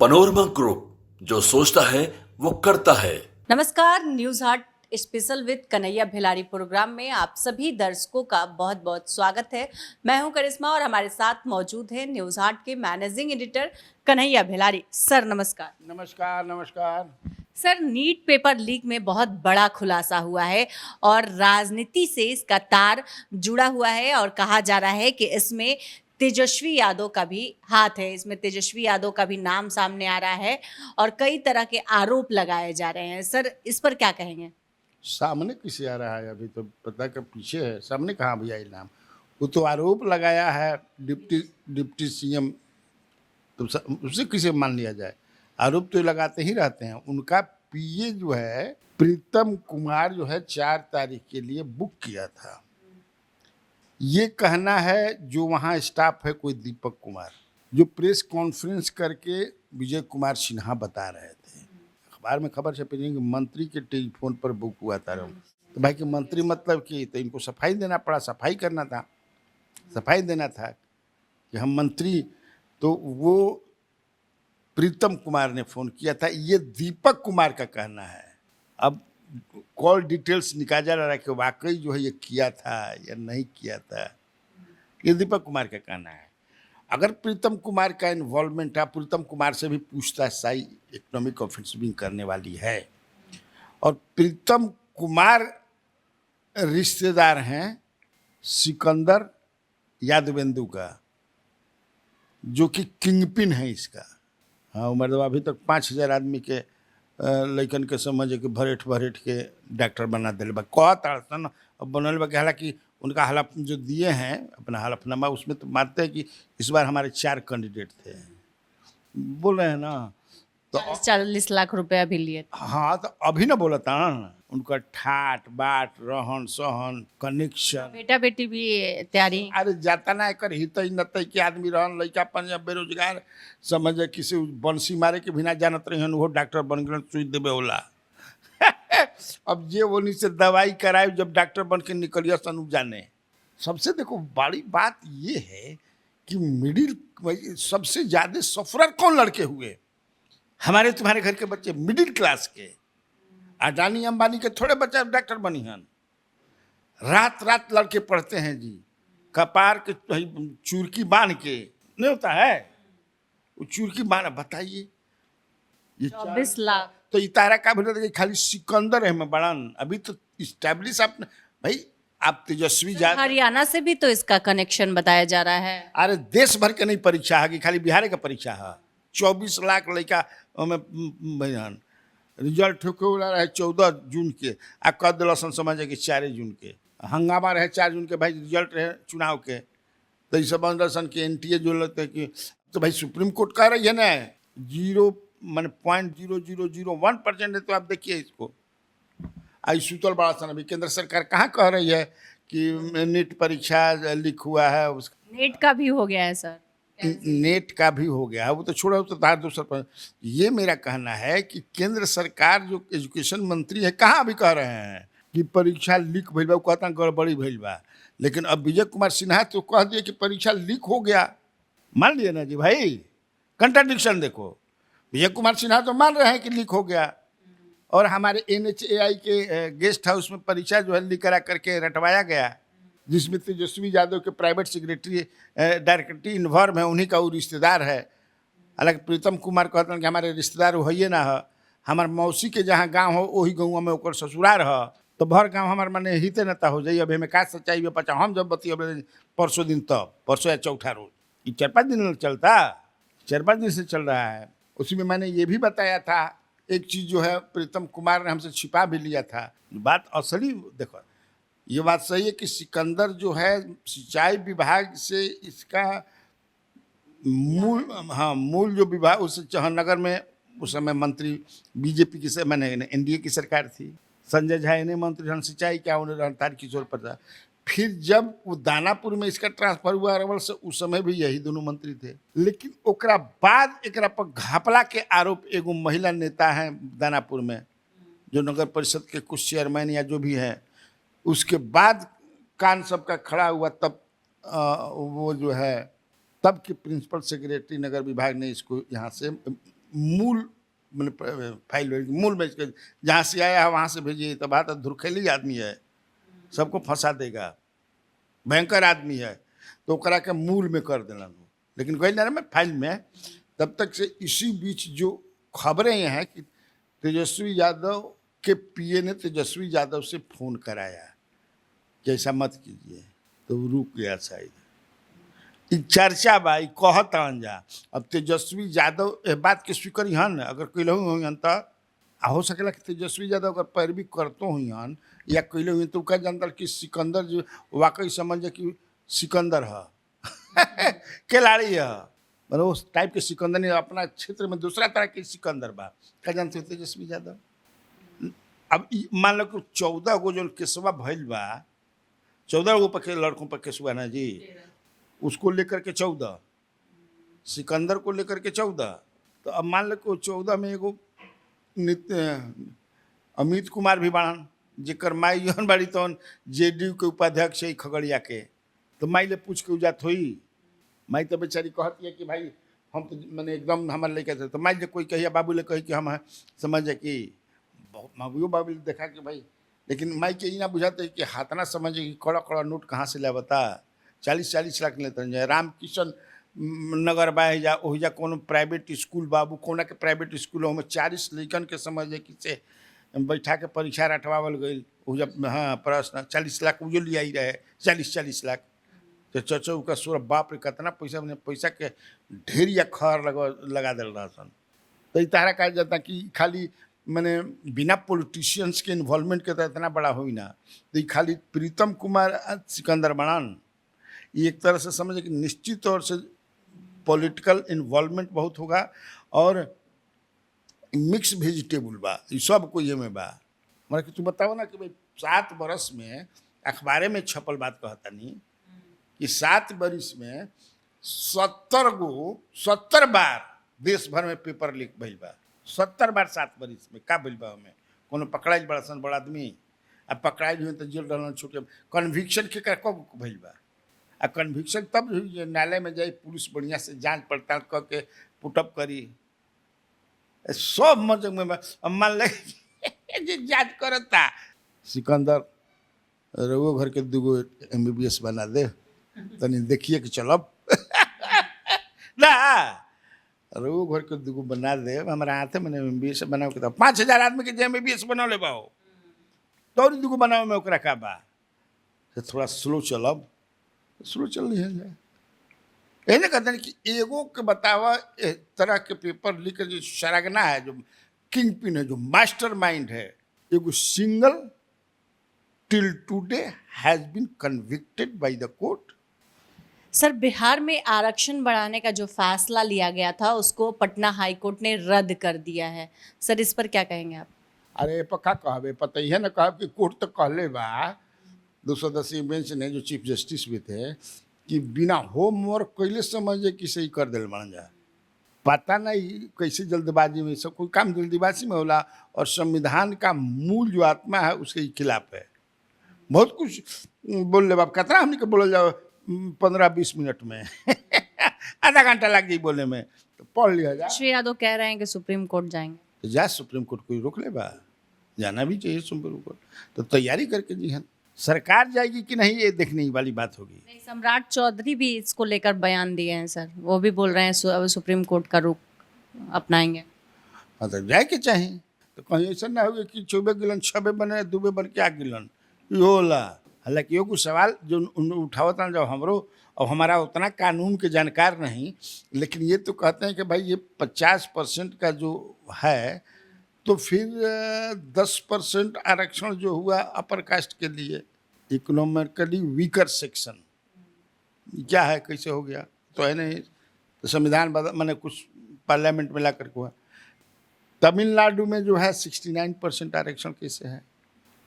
Panorama group, जो सोचता है वो करता है। नमस्कार, news Haat special with Kanhaiya Bhilari program में आप सभी दर्शकों का बहुत बहुत स्वागत है। मैं हूं करिश्मा और हमारे साथ मौजूद है न्यूज हाट के मैनेजिंग एडिटर कन्हैया भिलारी। सर नमस्कार। नमस्कार नमस्कार। सर, नीट पेपर लीक में बहुत बड़ा खुलासा हुआ है और राजनीति से इसका तार जुड़ा हुआ है और कहा जा रहा है कि इसमें तेजस्वी यादव का भी हाथ है। इसमें तेजस्वी यादव का भी नाम सामने आ रहा है और कई तरह के आरोप लगाए जा रहे हैं। सर, इस पर क्या कहेंगे? सामने किसे आ रहा है? अभी तो पता का पीछे है, सामने कहाँ भैया नाम? वो तो आरोप लगाया है डिप्टी सीएम, तो उसे किसे मान लिया जाए? आरोप तो लगाते ही रहते हैं। उनका पीए जो है प्रीतम कुमार जो है 4 तारीख के लिए बुक किया था। ये कहना है जो वहाँ स्टाफ है कोई दीपक कुमार, जो प्रेस कॉन्फ्रेंस करके विजय कुमार सिन्हा बता रहे थे। अखबार में खबर छपी कि मंत्री के टेलीफोन पर बुक हुआ था। तो भाई कि मंत्री मतलब कि तो इनको सफाई देना पड़ा, सफाई करना था, सफाई देना था कि हम मंत्री। तो वो प्रीतम कुमार ने फोन किया था, ये दीपक कुमार का कहना है। अब कॉल डिटेल्स निकाला जा रहा है कि वाकई जो है ये किया था या नहीं किया था, ये दीपक कुमार का कहना है। अगर प्रीतम कुमार का इन्वॉल्वमेंट है, प्रीतम कुमार से भी पूछताछ इकोनॉमिक ऑफेंसिव करने वाली है। और प्रीतम कुमार रिश्तेदार हैं सिकंदर यादवेंदु का, जो कि किंगपिन है इसका। हाँ, मर्दवा अभी तक 5,000 आदमी के लइकन के समझ के भरेट के डॉक्टर बना दिल बा। कहता अब बनल बा। हालांकि उनका हलफ जो दिए हैं अपना हलफनामा, उसमें तो मानते हैं कि इस बार हमारे 4 कैंडिडेट थे, बोल रहे हैं ना। तो 40 लाख रुपया भी लिए। हाँ, तो अभी ना बोला था उनका ठाट बाट रहन सहन कनेक्शन। बेटा बेटी भी तैयारी। अरे जाता ना कर हित नत के आदमी रहन, लड़का पंजाब बेरोजगार समझ किसी बंसी मारे के बिना जानत रही वो डॉक्टर बन गए, सुई देवे होला। अब ये वो से दवाई कराए जब डॉक्टर बन के निकलिए सनु जाने। सबसे देखो बड़ी बात ये है कि मिडिल सबसे ज्यादा सफरर कौन लड़के हुए? हमारे तुम्हारे घर के बच्चे मिडिल क्लास के। अडानी अंबानी के थोड़े बच्चे डॉक्टर बनी हैं। रात रात लड़के पढ़ते हैं जी, कपार के चूरकी बांध के, नहीं होता है वो चूरकी बांध। बताइए ये 24 लाख। तो इतारा का भी खाली सिकंदर है में बड़ान। अभी तो इस्टेब्लिश आप भाई, आप तेजस्वी यादव हरियाणा से भी तो इसका कनेक्शन बताया जा रहा है। अरे देश भर के नहीं परीक्षा है कि खाली बिहार का परीक्षा है। 24 लाख लड़का में रिजल्ट ठोके रहे 14 जून के, आ कह दिलसन समझ कि 4 जून के हंगामा रहे। 4 जून के भाई रिजल्ट रहे चुनाव के, तो इस समझ के एनटीए जो लगते हैं कि तो भाई सुप्रीम कोर्ट कह रही है ना 0.0001% है। तो आप देखिए इसको आई सुतल बड़ा सन। अभी केंद्र सरकार कहाँ कह रही है कि नीट परीक्षा लीक हुआ है? नेट का भी हो गया है सर। नेट का भी हो गया है, वो तो छोड़ो, तो तार दूसरा पर। ये मेरा कहना है कि केंद्र सरकार जो एजुकेशन मंत्री है कहाँ अभी कह रहे हैं कि परीक्षा लीक भइल बा, कहता गड़बड़ी भइल बा। लेकिन अब विजय कुमार सिन्हा तो कह दिए कि परीक्षा लीक हो गया। मान लिए ना जी भाई, कंट्राडिक्शन देखो। विजय कुमार सिन्हा तो मान रहे हैं कि लीक हो गया, और हमारे NHAI के गेस्ट हाउस में परीक्षा जो है लीक करा करके रटवाया गया, जिसमें तेजस्वी यादव के प्राइवेट सेक्रेटरी डायरेक्टरी इन्वॉल्व है, उन्हीं का वो रिश्तेदार है। हालांकि प्रीतम कुमार कहते हैं कि हमारे रिश्तेदार वही ना है, हमारे मौसी के जहाँ गांव हो वही गाँव में ओकर ससुरार है, तो भर गाँव हमारे मने हिते नता हो जाइए। अब हमें का सच्चाई में पचा हम जब बतिए परसों दिन, तब परसों या चौथा रोज, ये 4-5 दिन चलता, 4-5 दिन से चल रहा है। उसी में मैंने ये भी बताया था एक चीज़ जो है प्रीतम कुमार ने हमसे छिपा भी लिया था। बात असली देखो, ये बात सही है कि सिकंदर जो है सिंचाई विभाग से इसका मूल जो विभाग, उस चौहनगर में उस समय मंत्री बीजेपी की से मैंने एनडीए की सरकार थी। संजय झा ने मंत्री रहन सिंचाई क्या, उन्हें तारकिशोर प्रसाद। फिर जब वो दानापुर में इसका ट्रांसफर हुआ अरवल से, उस समय भी यही दोनों मंत्री थे। लेकिन ओकरा बाद एकरा पर घपला के आरोप एगो महिला नेता है दानापुर में, जो नगर परिषद के कुछ चेयरमैन या जो भी है, उसके बाद कान सबका खड़ा हुआ। तब वो जो है तब के प्रिंसिपल सेक्रेटरी नगर विभाग ने इसको यहाँ से मूल मैंने फाइल मूल में इसके जहाँ से आया है वहाँ से भेजिए। तो बात धुरखेली आदमी है, सबको फंसा देगा, भयंकर आदमी है, तो ओकरा के मूल में कर देना। लेकिन गई ना मैं फाइल में, तब तक से इसी बीच जो खबरें ये हैं कि तेजस्वी यादव के पीए ने तेजस्वी यादव से फ़ोन कराया कि ऐसा मत कीजिए, तो वो रुक गया शायद। ई चर्चा बा, ई कहत जा। अब तेजस्वी यादव ए बात के स्वीकार हन, अगर कैलहु हुई हन तो हो सकेला कि तेजस्वी यादव अगर पैरवी करतो हुई हन या कैले हुई तो क्या जानता कि सिकंदर जो वाकई समझे कि सिकंदर है खिलाड़ी है, मतलब उस टाइप के सिकंदर ने अपना क्षेत्र में दूसरा तरह के सिकंदर बा। क्या जानते हो तेजस्वी यादव? अब मान लो कि 14 गो जो केसवा भइल बा, 14 गो पर लड़कों पर केसवा ना जी, उसको लेकर के 14, सिकंदर को लेकर के 14। तो अब मान लो कि 14 में एगो अमित कुमार भी बाड़न, जेकर माई जौन बाड़ी तौन जेडीयू के उपाध्यक्ष है खगड़िया के। तो माई ले पूछ के उजात हुई, माई तो बेचारी कहती है कि भाई हम तो मैंने एकदम हमारे लेके थे। तो माई जो कोई कहिए बाबू ले कही कि हम समझे कि माबू बाबू देखा कि भाई, लेकिन माई के ना बुझाते कि हाथ ना समझे कि कड़ा कड़ा नोट कहाँ से ले बता, 40-40 लाख लेते हैं। रामकिशन नगर बा जा ओहिजा कोनो प्राइवेट स्कूल बाबू कोना के प्राइवेट स्कूलों में 40 लड़कन के समझे कि से बैठा के परीक्षा रटवावल गई। ओहिजा हाँ प्रश्न 40 लाख उजो लिया ही रहे, 40-40 लाख। तो चचो का सोर बाप रे कितना पैसा, मैंने पैसा के ढेर या खर लगा दिल रहा सन। तो तारा कहा जाता कि खाली मैंने बिना पॉलिटिशियंस के इन्वॉल्वमेंट के तो इतना बड़ा हुई ना। तो खाली प्रीतम कुमार सिकंदर बनान ये एक तरह से समझे कि निश्चित तौर से पॉलिटिकल इन्वॉल्वमेंट बहुत होगा और मिक्स वेजिटेबल बा, ये सब को ये में बा। मतलब कि तू बताओ ना कि भाई 7 बरस में अखबारे में छपल बात कहता नहीं कि 7 बरिस में 70 बार देश भर में पेपर लीक भइल बा। 70 बार 7 बरिस में का भइल बा? में कोनो पकड़ाइल बड़ा सन बड़ा आदमी, अब पकड़ाइल हुई तो जेल रहना छूटे। कन्विक्शन के कब भइल बा? आ कन्विक्शन तब हुई न्यायालय में जाए, पुलिस बढ़िया से जांच पड़ताल करके पुटअप करी, सब मजग में अब मान ले जांच करता। सिकंदर रवो घर के 2 MBBS बना दे, तनी देखिए कि चलब ना रवो घर के 2 बना दे। हमारा हाथ में MBBS बनाओ के 5000 आदमी के MBBS बना ले बाओ, तो 2 बनाओ में ओकरा का बा। थोड़ा स्लो चलब, स्लो चल रही है। कहने कहते हैं कि एगो के बतावा एक तरह के पेपर लीक जो शरागना है, जो किंग पिन है, जो मास्टर माइंड है, एगो single till today has been convicted by the court. Sir, Bihar में आरक्षण बढ़ाने का जो फैसला लिया गया था उसको पटना हाई कोर्ट ने रद्द कर दिया है। सर, इस पर क्या कहेंगे आप? अरे पक्का कहबे, पता ही है ना, कहा कि कोर्ट तो कहले बा 2 सदस्यीय बेंच ने, जो चीफ जस्टिस भी थे, कि बिना होमवर्क कैले समझे कि सही कर दिल बन जा। पता नहीं कैसे जल्दबाजी में, सब कोई काम जल्दबाजी में होला और संविधान का मूल जो आत्मा है उसके खिलाफ है। बहुत कुछ बोल ले बाप, कितना हमने के बोल जाओ 15-20 मिनट में आधा घंटा लग गई बोलने में, तो पढ़ लिया जा। श्री यादव कह रहे हैं कि सुप्रीम कोर्ट जाएंगे। तो जा, सुप्रीम कोर्ट कोई रोक ले बा, जाना भी चाहिए सुप्रीम कोर्ट। तो तैयारी करके जी हैं, सरकार जाएगी कि नहीं ये देखने वाली बात होगी। नहीं, सम्राट चौधरी भी इसको लेकर बयान दिए हैं सर, वो भी बोल रहे हैं सुप्रीम कोर्ट का रुख अपनाएंगे। हाँ तो जाए के चाहिए, तो कहीं ऐसा ना हो कि 24 गिलन 6 बने 2 बन के 8 गिलन ये होला। हालांकि ये कुछ सवाल जो उठावत ना, जब हमरो और हमारा उतना कानून के जानकार नहीं, लेकिन ये तो कहते हैं कि भाई ये 50% का जो है, तो फिर 10% आरक्षण जो हुआ अपर कास्ट के लिए, इकोनॉमिकली वीकर सेक्शन, क्या है, कैसे हो गया? तो है नहीं, तो संविधान मैंने कुछ पार्लियामेंट में ला करके हुआ। तमिलनाडु में जो है 69% आरक्षण कैसे है,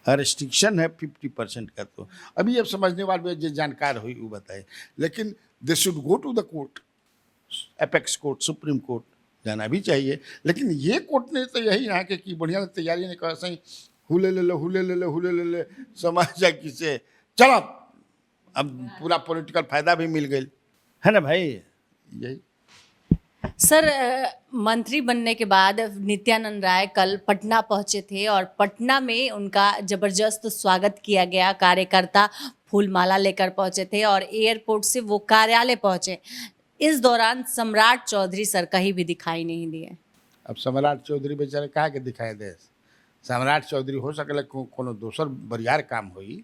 रेस्ट्रिक्शन है 50% का। तो अभी अब समझने वाले जो जानकार हुई वो बताए, लेकिन they should go to the court, apex court, supreme court जाना भी चाहिए। लेकिन ये कोर्ट ने तो यही ना कि बढ़िया तैयारी ने कहा सही हुले ले ले समझ जाए किसे चलो, अब पूरा पॉलिटिकल फायदा भी मिल गई है ना भाई। यही सर मंत्री बनने के बाद नित्यानंद राय कल पटना पहुंचे थे और पटना में उनका जबरदस्त स्वागत किया गया। कार्यकर्ता फूलमाला लेकर पहुंचे थे और एयरपोर्ट से वो कार्यालय पहुंचे। इस दौरान सम्राट चौधरी सर कहीं भी दिखाई नहीं दिए। अब सम्राट चौधरी बेचारे कहा के दिखाई दे। सम्राट चौधरी हो सकले कोनो दोसर बरियार काम होई,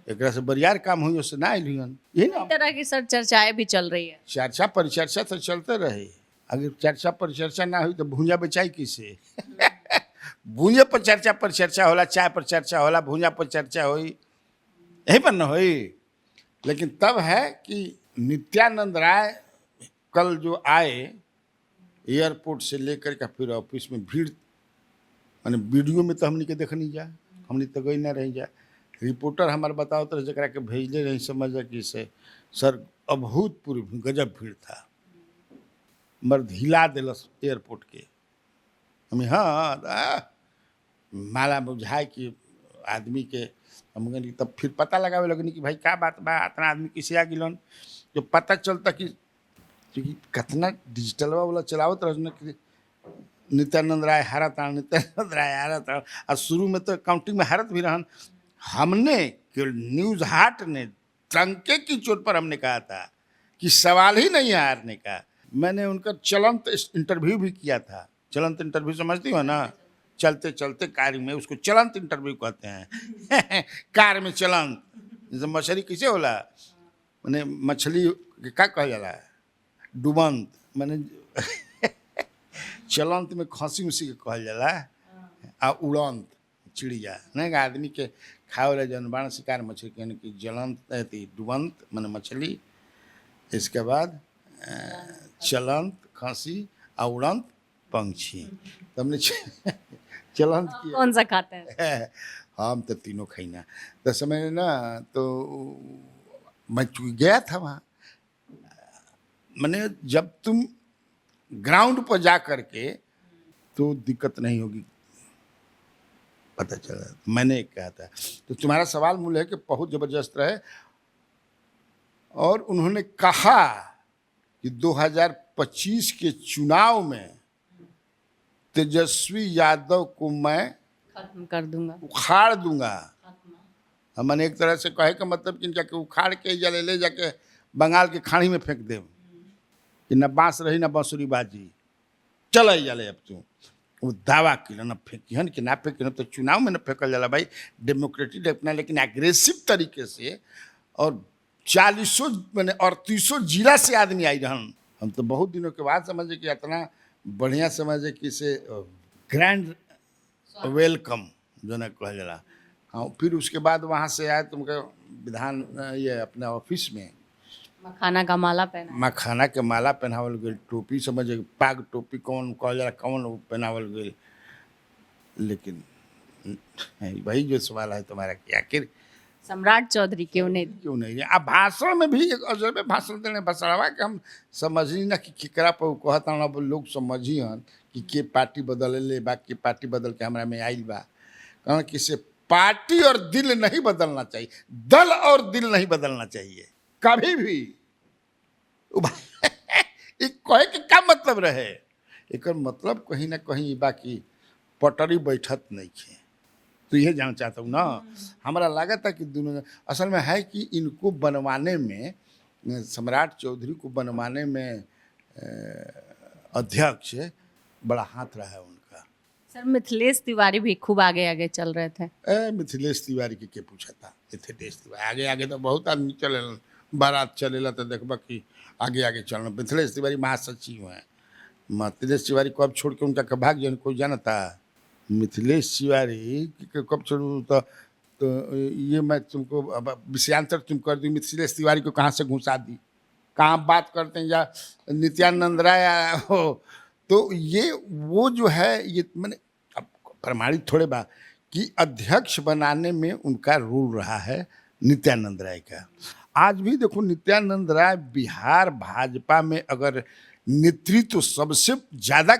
एकरा से बरियार काम हुई उससे ना आइल हन। यही ना इस तरह की सर चर्चाएं भी चल रही है। चर्चा परिचर्चा तो चलते रहे, अगर चर्चा परिचर्चा ना हुई तो भूंजा बेचाई किसे? भूंजे पर चर्चा परिचर्चा होला, चाय पर चर्चा होला, भूंजा पर चर्चा हुई, यही पर न हुई। लेकिन तब है कि नित्यानंद राय कल जो आए एयरपोर्ट से लेकर के फिर ऑफिस में भीड़, माने वीडियो में तो हमने के देखनी जा, हमने तो गई ना रही जा। रिपोर्टर हमारे बताओ तो जरा के भेजले नहीं समझ कि से सर अभूतपूर्व गजब भीड़ था, मर्द हिला दिलस एयरपोर्ट के। हमें हाँ माला बुझाए कि आदमी के हम गनी, तब फिर पता लगावे लगनी कि भाई क्या बात बा, इतना आदमी किसे आ गिलन। जो पता चलता कि कितना डिजिटल वाला चलावत रहने कि नित्यानंद राय हारा था, नित्यानंद राय हारा था। और शुरू में तो काउंटिंग में हारत भी रहन। हमने केवल न्यूज़ हाट ने टंके की चोट पर हमने कहा था कि सवाल ही नहीं है हारने का। मैंने उनका चलंत इंटरव्यू भी किया था। चलंत इंटरव्यू समझती हो ना, चलते चलते कार में, उसको चलंत इंटरव्यू कहते हैं। कार में चलंत, जैसे मछली किसे होला, मैंने मछली क्या कहा जाला, डुबंत, मैंने चलंत में खसी उसी के कहल जाला। आ उड़ंत चिड़िया नहीं, आदमी के खाए वाला जनबाण शिकार मछली यानी कि जलंत डुबंत मैंने मछली, इसके बाद चलंत खसी और उड़ंत पंछी। तो हमने चलंत किया। कौन सा खाते हैं? हम तो तीनों खाईना। तो समय ना तो मैं गया था वहाँ। मैंने जब तुम ग्राउंड पर जा करके तो दिक्कत नहीं होगी, पता चला। मैंने कहा था तो तुम्हारा सवाल मूल है कि बहुत ज़बरदस्त रहे। और उन्होंने कहा कि 2025 के चुनाव में तेजस्वी यादव को मैं खत्म कर दूंगा, उखाड़ दूंगा। मैंने एक तरह से कहे का मतलब कि इनका के उखाड़ के जले ले जाके बंगाल के खाड़ी में फेंक दे कि न बांस रही न बांसुरी बाजी, चल जाले। अब तू वो दावा किया न फेंकिहन कि ना फेंकिहन, तो चुनाव में न फेंकल जाला भाई, डेमोक्रेटिक अपना, लेकिन एग्रेसिव तरीके से। और 40 मैंने 38 जिला से आदमी आई रहन। हम तो बहुत दिनों के बाद समझे कि इतना बढ़िया समझे कि से ग्रैंड वेलकम जो ना कहा जाला। हाँ, फिर उसके बाद वहाँ से आए तुमका विधान ये अपने ऑफिस में मखाना का माला पहना, मखाना के माला पहनावल गई, टोपी समझे पाग टोपी कौन कहल जाला, कौन पहनावल गई। लेकिन वही जो सवाल है तुम्हारा कि आखिर सम्राट चौधरी क्यों नहीं? अब भाषण में भी एक अजब भाषण देने बसड़वा कि हम समझी ना कि केकरा पर कहता ना, लोग समझी हन कि के पार्टी बदल ले बा, के पार्टी बदल के हमरा में आइल बा। कारण कि से पार्टी और दिल नहीं बदलना चाहिए, दल और दिल नहीं बदलना चाहिए कभी भी। कहे के क्या मतलब रहे, एक मतलब कहीं ना कहीं बाकी पटरी बैठत नहीं है। तो यह जानना चाहता हूँ ना, हमारा लगा था कि दोनों असल में है कि इनको बनवाने में, सम्राट चौधरी को बनवाने में अध्यक्ष बड़ा हाथ रहा है उनका। सर मिथिलेश तिवारी भी खूब आगे आगे चल रहे थे। मिथिलेश तिवारी के पूछा था, मिथिलेश तिवारी आगे आगे तो बहुत आदमी चले, बारात चलेला तो देखबा कि आगे आगे चलना। मिथिलेश तिवारी महासचिव हैं। मिथिलेश तिवारी को अब छोड़ के उनका भाग जाने कोई जानता? मिथिलेश तिवारी कब छोड़ू तो ये मैं तुमको अब विषयांतर तुम कर दी। मिथिलेश तिवारी को कहाँ से घुसा दी, कहाँ बात करते हैं, या नित्यानंद राय हो। तो ये वो जो है ये मैंने अब प्रमाणित थोड़े बा कि अध्यक्ष बनाने में उनका रोल रहा है नित्यानंद राय का। आज भी देखो नित्यानंद राय बिहार भाजपा में अगर नेतृत्व सबसे ज़्यादा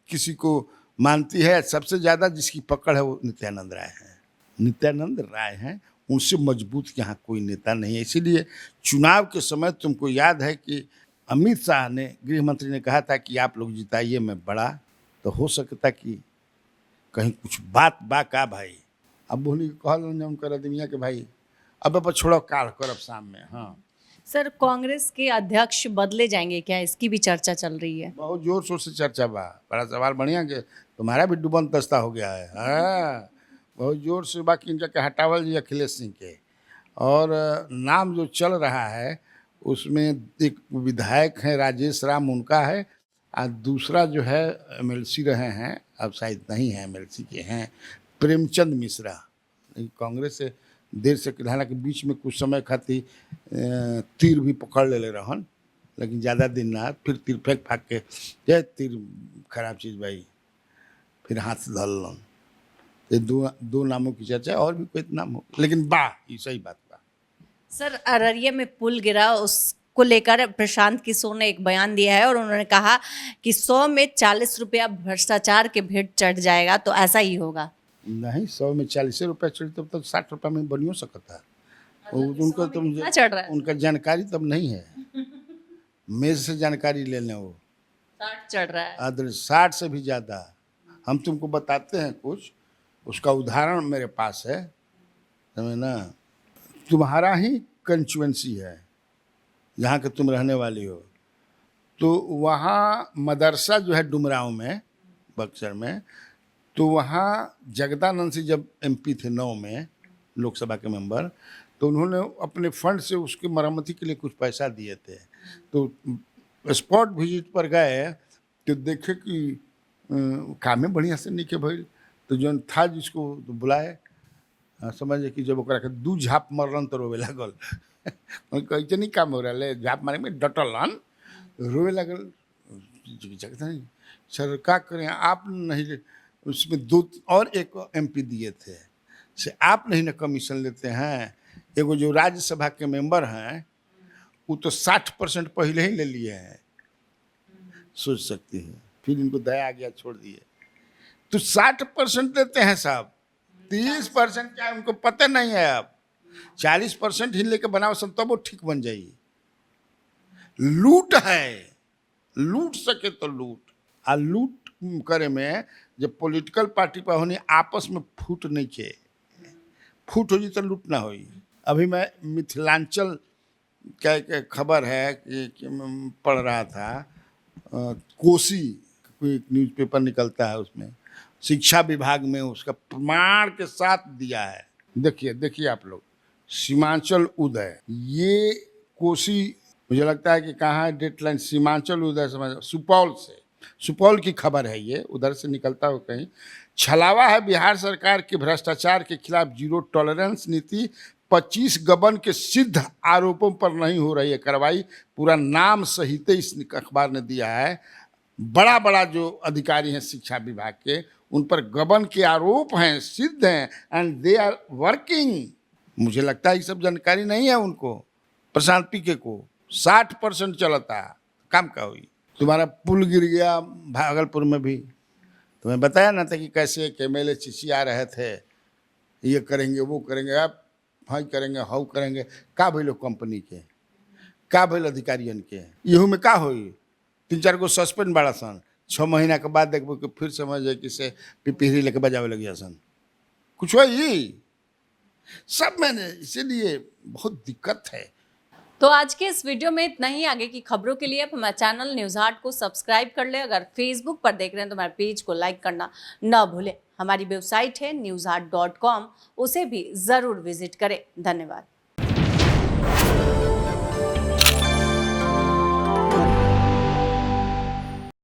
किसी को मानती है, सबसे ज़्यादा जिसकी पकड़ है वो नित्यानंद राय है। नित्यानंद राय हैं, उनसे मजबूत यहाँ कोई नेता नहीं है। इसीलिए चुनाव के समय तुमको याद है कि अमित शाह ने, गृह मंत्री ने कहा था कि आप लोग जिताइए मैं बड़ा, तो हो सकता कि कहीं कुछ बात बा का भाई। अब बोली कहल उनकर आदमिया के भाई अब छोड़ो काल करब शाम में। हाँ, सर कांग्रेस के अध्यक्ष बदले जाएंगे क्या, इसकी भी चर्चा चल रही है। बहुत जोर शोर से चर्चा बा, बड़ा सवाल बढ़िया के तुम्हारा भी डूबन दस्ता हो गया है। हाँ, बहुत जोर से बाकी इनका के हटावल जी अखिलेश सिंह के, और नाम जो चल रहा है उसमें एक विधायक हैं राजेश राम, उनका है, और दूसरा जो है एमएलसी रहे हैं, अब शायद नहीं है एमएलसी के हैं, प्रेमचंद मिश्रा। कांग्रेस से देर से, हालांकि बीच में कुछ समय खातिर तीर भी पकड़ ले रहन, लेकिन ज़्यादा दिन ना, फिर तीर फेंक फाक के ये तीर खराब चीज़ भाई, फिर हाथ से धरलन। ये दो नामों की चर्चा, और भी कोई नाम हो, लेकिन ये सही बात बा। सर अररिया में पुल गिरा, उसको लेकर प्रशांत किशोर ने एक बयान दिया है और उन्होंने कहा कि 100 में 40 रुपया भ्रष्टाचार के भेंट चढ़ जाएगा, तो ऐसा ही होगा। नहीं, 100 में 40 रुपया चढ़, तब तो 60 रुपया में बनियो सकता है। उनको तो मुझे चढ़ रहा है, उनका जानकारी तब नहीं है, मेज से जानकारी ले लें, वो 60 चढ़ रहा है। अदर 60 से भी ज़्यादा। हम तुमको बताते हैं कुछ, उसका उदाहरण मेरे पास है, समझे ना। तुम्हारा ही कंस्टिट्यूएंसी है जहाँ के तुम रहने वाली हो, तो वहाँ मदरसा जो है डुमरांव में, बक्सर में, तो वहाँ जगदानंद सिंह जब एमपी थे 9 में, लोकसभा के मेंबर, तो उन्होंने अपने फंड से उसकी मरम्मती के लिए कुछ पैसा दिए थे। तो स्पॉट विजिट पर गए तो देखे कि कामें बढ़िया से नहीं के भाई, तो जो था जिसको तो बुलाए, समझे कि जब ओकरा के 2 झाप मरलन तो रोवे लागल। कैसे नहीं काम हो रहा है, झाप मारे में डटलन, रोवे लागल। सर क्या करें, आप नहीं, उसमें 2 और एक एमपी दिए थे, से आप नहीं ना कमीशन लेते हैं। एगो जो राज्यसभा के मेंबर हैं वो तो 60% पहले ही ले लिए हैं, सोच सकती है। फिर इनको दया आ गया, छोड़ दिए। तो 60% लेते हैं साहब, 30% क्या उनको पता नहीं है। अब 40% ही लेके बनाओ सब, तब वो ठीक बन जाइए। लूट है, लूट सके तो लूट, आ लूट करे में जब पॉलिटिकल पार्टी पर होने आपस में फूट नहीं के, फूट हो जी तो लूट ना होई। अभी मैं मिथिलांचल क्या खबर है कि मैं पढ़ रहा था, कोसी कोई न्यूज़पेपर निकलता है, उसमें शिक्षा विभाग में उसका प्रमाण के साथ दिया है। देखिए आप लोग, सीमांचल उदय, ये कोसी, मुझे लगता है कि कहाँ है डेडलाइन, सीमांचल उदय समझ, सुपौल से, सुपौल की खबर है ये, उधर से निकलता हो कहीं। छलावा है बिहार सरकार के भ्रष्टाचार के खिलाफ जीरो टॉलरेंस नीति, 25 गबन के सिद्ध आरोपों पर नहीं हो रही है कार्रवाई। पूरा नाम सहित इस अखबार ने दिया है। बड़ा बड़ा जो अधिकारी हैं शिक्षा विभाग के, उन पर गबन के आरोप हैं, सिद्ध हैं, एंड दे आर वर्किंग। मुझे लगता है ये सब जानकारी नहीं है उनको, प्रशांत पीके को। 60% चलता है, काम का हुई। तुम्हारा पुल गिर गया भागलपुर में भी, तुम्हें बताया ना था कि कैसे एमएलए चिचिया रहे थे, ये करेंगे वो करेंगे, आप हाँ करेंगे हाउ करेंगे। का भइल कंपनी के, का भइल अधिकारियन के, यहू में का होई, 3-4 गो सस्पेंड बड़ा सन, 6 महीना के बाद देखबो कि फिर समझ जाए कि से पिपीरी लेके बजावे लगिया सन, कुछ हुई सब मैंने। इसीलिए बहुत दिक्कत है। तो आज के इस वीडियो में इतना ही। आगे की खबरों के लिए आप हमारे चैनल न्यूज़ हाट को सब्सक्राइब कर ले। अगर फेसबुक पर देख रहे हैं तो हमारे पेज को लाइक करना ना भूलें। हमारी वेबसाइट है newsheart.com, उसे भी ज़रूर विजिट करें। धन्यवाद।